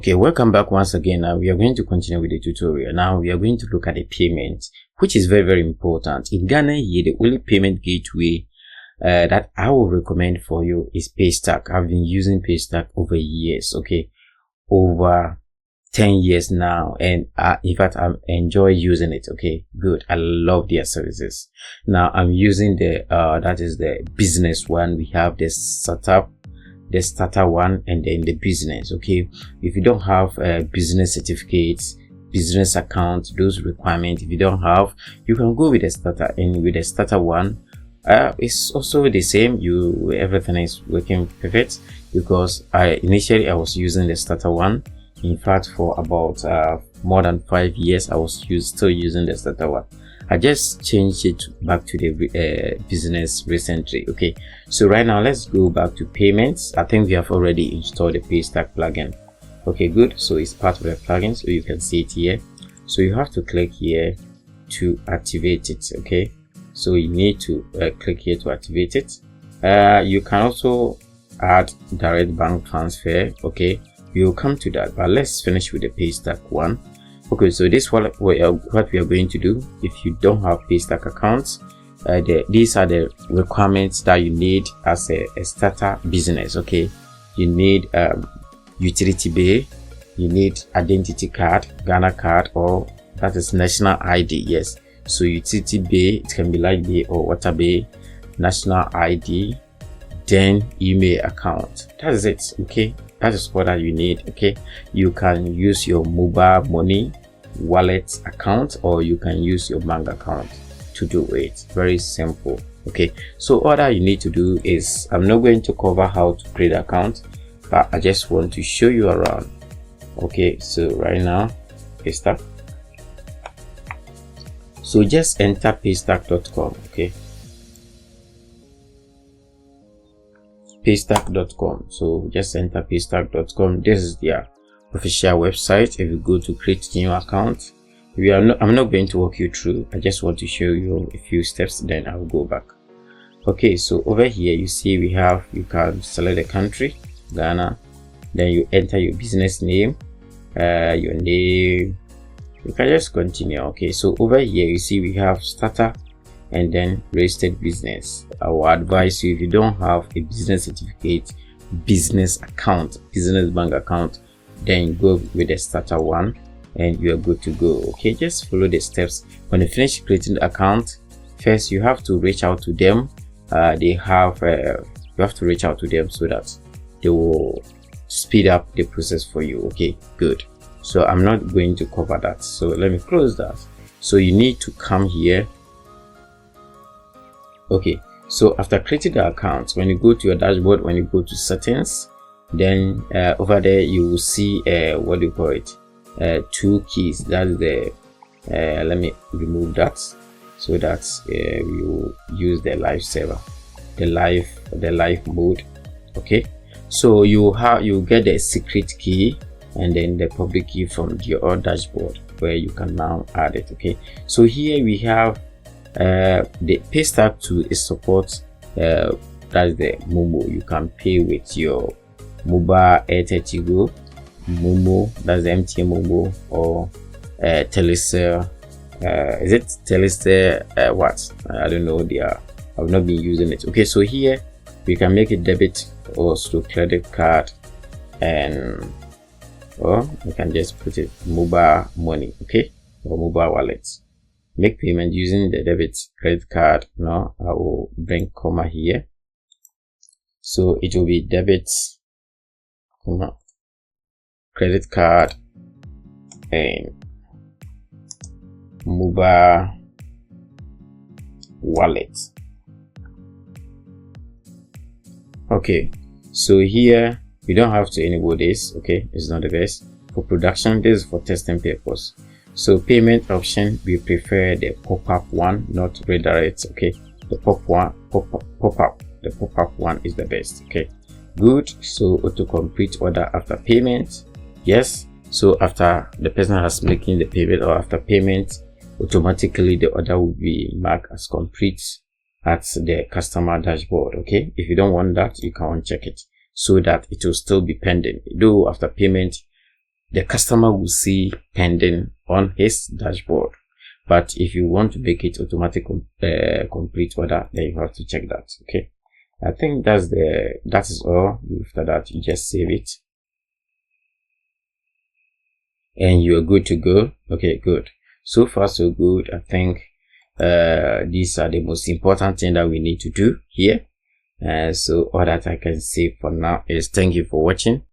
Okay, welcome back once again. Now we are going to continue with the tutorial. Now we are going to look at the payment, which is very important. In Ghana here, the only payment gateway that I will recommend for you is Paystack. I've been using Paystack over years, okay, over 10 years now, and in fact I enjoy using it. Okay, good. I love their services. Now I'm using the that is the business one. We have the startup, the starter one, and then the business. Okay, if you don't have business certificates, business account, those requirements, if you don't have, you can go with the starter. And with the starter one, it's also the same. Everything is working perfect, because initially I was using the starter one. In fact, for about more than 5 years I was still using the starter one. I just changed it back to the business recently. Okay, so right now let's go back to payments. I think we have already installed the Paystack plugin. Okay, good. So it's part of the plugin, so you can see it here. So you have to click here to activate it. Okay, so you need to click here to activate it. You can also add direct bank transfer. Okay, we'll come to that, but let's finish with the Paystack one. Okay, so this is what we are going to do. If you don't have Paystack accounts, these are the requirements that you need as a starter business. Okay, you need utility bill, you need identity card, Ghana card, or that is national ID. Yes, so utility bill, it can be light bill or water bill, national ID, then email account. That is it. Okay, that is what you need. Okay, you can use your mobile money wallet account, or you can use your bank account to do it. Very simple. Okay, so all that you need to do is, I'm not going to cover how to create an account, but I just want to show you around. Okay, so right now, Paystack. So just enter paystack.com. okay, paystack.com. so just enter paystack.com. This is their official website. If you go to create new account, I'm not going to walk you through. I just want to show you a few steps, then I'll go back. Okay, so over here you see we have, you can select the country, Ghana, then you enter your business name, your name, you can just continue. Okay, so over here you see we have starter and then registered business. I will advise you, if you don't have a business certificate, business account, business bank account, then go with the starter one and you are good to go. Okay, just follow the steps. When you finish creating the account, first you have to reach out to them. You have to reach out to them so that they will speed up the process for you. Okay, good. So I'm not going to cover that, so let me close that. So you need to come here. Okay, so after creating the account, when you go to your dashboard, when you go to settings, then over there you will see what do you call it, two keys. That's the let me remove that so that we will use the live server, the live mode. Okay, so you get the secret key and then the public key from your dashboard, where you can now add it. Okay, so here we have the Paystack to is support that's the Momo. You can pay with your mobile Airtel Go, Momo, that's the MTN Momo, or Telecel. Is it Telecel? What? I don't know. I've not been using it. Okay, so here we can make a debit or through credit card, and or you can just put it mobile money. Okay, or mobile wallets. Make payment using the debit credit card. Now I will bring comma here, so it will be debit, credit card, and mobile wallet. Okay, so here you don't have to enable this. Okay, it's not the best for production. This is for testing purpose. So payment option, we prefer the pop-up one, not redirect. Okay, the pop-up one is the best. Okay, good. So auto complete order after payment. Yes, so after the person has making the payment, or after payment, automatically the order will be marked as complete at the customer dashboard. Okay, if you don't want that, you can uncheck it so that it will still be pending. Though after payment, the customer will see pending on his dashboard. But if you want to make it automatic complete order, then you have to check that. Okay, I think that is all. After that, you just save it and you're good to go. Okay, good. So far so good. I think these are the most important thing that we need to do here. So all that I can say for now is thank you for watching.